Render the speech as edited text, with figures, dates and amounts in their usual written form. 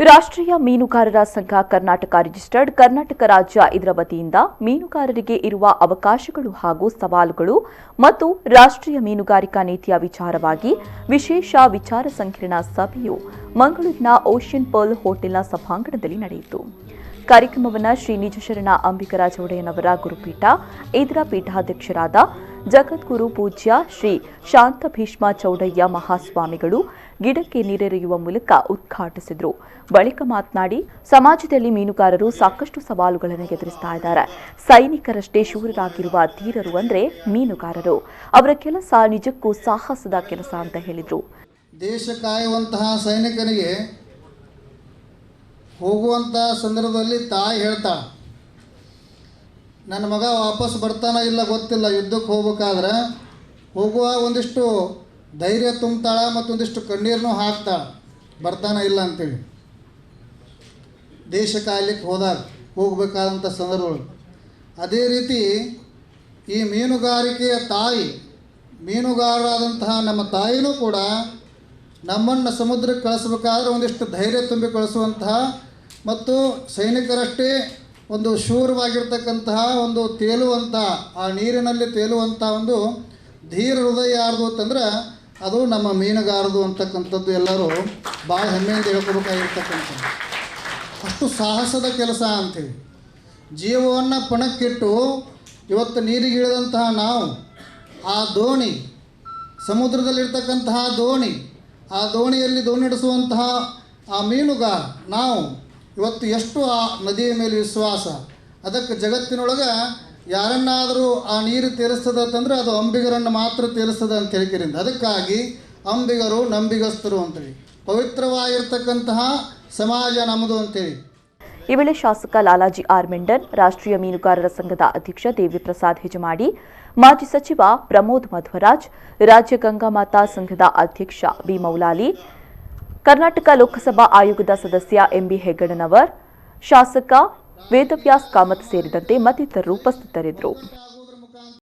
ರಾಷ್ಟ್ರೀಯ ಮೀನುಗಾರರ ಸಂಘ ಕರ್ನಾಟಕ ರಿಜಿಸ್ಟರ್ಡ್ ಕರ್ನಾಟಕ ರಾಜ್ಯ ಇದರ ವತಿಯಿಂದ ಮೀನುಗಾರರಿಗೆ ಇರುವ ಅವಕಾಶಗಳು ಹಾಗೂ ಸವಾಲುಗಳು ಮತ್ತು ರಾಷ್ಟ್ರೀಯ ಮೀನುಗಾರಿಕಾ ನೀತಿಯ ವಿಚಾರವಾಗಿ ವಿಶೇಷ ವಿಚಾರ ಸಂಕಿರಣ ಸಭೆಯು ಮಂಗಳೂರಿನ ಓಷನ್ ಪರ್ಲ್ ಹೋಟೆಲ್ನ ಸಭಾಂಗಣದಲ್ಲಿ ನಡೆಯಿತು. ಕಾರ್ಯಕ್ರಮವನ್ನು ಶ್ರೀ ನಿಜಶರಣ ಅಂಬಿಕರಾಜ ಒಡೆಯನವರ ಗುರುಪೀಠ ಇದರ ಪೀಠಾಧ್ಯಕ್ಷರಾದ ಜಗದ್ಗುರು ಪೂಜ್ಯ ಶ್ರೀ ಶಾಂತ ಭೀಷ್ಮ ಚೌಡಯ್ಯ ಮಹಾಸ್ವಾಮಿಗಳು ಗಿಡಕ್ಕೆ ನೀರೆರೆಯುವ ಮೂಲಕ ಉದ್ಘಾಟಿಸಿದರು. ಬಳಿಕ ಮಾತನಾಡಿ, ಸಮಾಜದಲ್ಲಿ ಮೀನುಗಾರರು ಸಾಕಷ್ಟು ಸವಾಲುಗಳನ್ನು ಎದುರಿಸ್ತಾ ಇದ್ದಾರೆ. ಸೈನಿಕರಷ್ಟೇ ಶೂರರಾಗಿರುವ ಧೀರರು ಅಂದರೆ ಮೀನುಗಾರರು. ಅವರ ಕೆಲಸ ನಿಜಕ್ಕೂ ಸಾಹಸದ ಕೆಲಸ ಅಂತ ಹೇಳಿದರು. ದೇಶ ಕಾಯುವಂತಹ ಸೈನಿಕನಿಗೆ ಹೋಗುವಂಥ ಸಂದರ್ಭದಲ್ಲಿ ತಾಯಿ ಹೇಳ್ತಾ, ನನ್ನ ಮಗ ವಾಪಸ್ ಬರ್ತಾನ ಇಲ್ಲ ಗೊತ್ತಿಲ್ಲ, ಯುದ್ಧಕ್ಕೆ ಹೋಗ್ಬೇಕಾದ್ರೆ ಹೋಗುವಾಗ ಒಂದಿಷ್ಟು ಧೈರ್ಯ ತುಂಬ್ತಾಳ ಮತ್ತು ಒಂದಿಷ್ಟು ಕಣ್ಣೀರನ್ನೂ ಹಾಕ್ತಾಳ, ಬರ್ತಾನ ಇಲ್ಲ ಅಂತೇಳಿ. ದೇಶ ಕಾಯಲಿಕ್ಕೆ ಹೋಗಬೇಕಾದಂಥ ಸಂದರ್ಭಗಳು ಅದೇ ರೀತಿ ಈ ಮೀನುಗಾರಿಕೆಯ ತಾಯಿ, ಮೀನುಗಾರರಾದಂತಹ ನಮ್ಮ ತಾಯಿನೂ ಕೂಡ ನಮ್ಮನ್ನು ಸಮುದ್ರಕ್ಕೆ ಕಳಿಸ್ಬೇಕಾದ್ರೆ ಒಂದಿಷ್ಟು ಧೈರ್ಯ ತುಂಬಿ ಕಳಿಸುವಂತಹ ಮತ್ತು ಸೈನಿಕರಷ್ಟೇ ಒಂದು ಶೂರವಾಗಿರ್ತಕ್ಕಂತಹ ಒಂದು ತೇಲುವಂಥ, ಆ ನೀರಿನಲ್ಲಿ ತೇಲುವಂಥ ಒಂದು ಧೀರ ಹೃದಯ ಯಾರ್ದು ಅಂತಂದ್ರೆ ಅದು ನಮ್ಮ ಮೀನುಗಾರದು ಅಂತಕ್ಕಂಥದ್ದು ಎಲ್ಲರೂ ಭಾಳ ಹೆಮ್ಮೆಯಿಂದ ಹೇಳ್ಕೊಬೇಕಾಗಿರ್ತಕ್ಕಂಥದ್ದು. ಅಷ್ಟು ಸಾಹಸದ ಕೆಲಸ ಅಂತೀವಿ. ಜೀವವನ್ನು ಪಣಕ್ಕಿಟ್ಟು ಇವತ್ತು ನೀರಿಗೆ ಇಳಿದಂತಹ ನಾವು, ಆ ದೋಣಿ, ಸಮುದ್ರದಲ್ಲಿರ್ತಕ್ಕಂತಹ ದೋಣಿ, ಆ ದೋಣಿಯಲ್ಲಿ ದೋಣಿ ನಡೆಸುವಂತಹ ಆ ಮೀನುಗಾರ ನಾವು ಇವತ್ತು ಎಷ್ಟು ಆ ನದಿಯ ಮೇಲೆ ವಿಶ್ವಾಸ. ಅದಕ್ಕೆ ಜಗತ್ತಿನೊಳಗೆ ಯಾರನ್ನಾದರೂ ಆ ನೀರು ತೇಲಿಸ್ತದೆ ಅಂತಂದರೆ ಅದು ಅಂಬಿಗರನ್ನು ಮಾತ್ರ ತೇಲಿಸ್ತದೆ ಅಂತ ಹೇಳಿಕೆರಿಂದ, ಅದಕ್ಕಾಗಿ ಅಂಬಿಗರು ನಂಬಿಗಸ್ತರು ಅಂತೇಳಿ ಪವಿತ್ರವಾಗಿರ್ತಕ್ಕಂತಹ ಸಮಾಜ ನಮ್ಮದು ಅಂತೇಳಿ. ಈ ವೇಳೆ ಶಾಸಕ ಲಾಲಾಜಿ ಆರ್ ಮೆಂಡನ್, ರಾಷ್ಟ್ರೀಯ ಮೀನುಗಾರರ ಸಂಘದ ಅಧ್ಯಕ್ಷ ದೇವಿ ಪ್ರಸಾದ್ ಹೆಜಮಾಡಿ, ಮಾಜಿ ಸಚಿವ ಪ್ರಮೋದ್ ಮಧ್ವರಾಜ್, ರಾಜ್ಯ ಗಂಗಾಮಾತಾ ಸಂಘದ ಅಧ್ಯಕ್ಷ ಬಿ ಮೌಲಾಲಿ, ಕರ್ನಾಟಕ ಲೋಕಸಭಾ ಆಯೋಗದ ಸದಸ್ಯ ಎಂಬಿ ಹೆಗ್ಗಡನವರ್, ಶಾಸಕ ವೇದವ್ಯಾಸ್ ಕಾಮತ್ ಸೇರಿದಂತೆ ಮತ್ತಿತರರು ಉಪಸ್ಥಿತರಿದ್ದರು.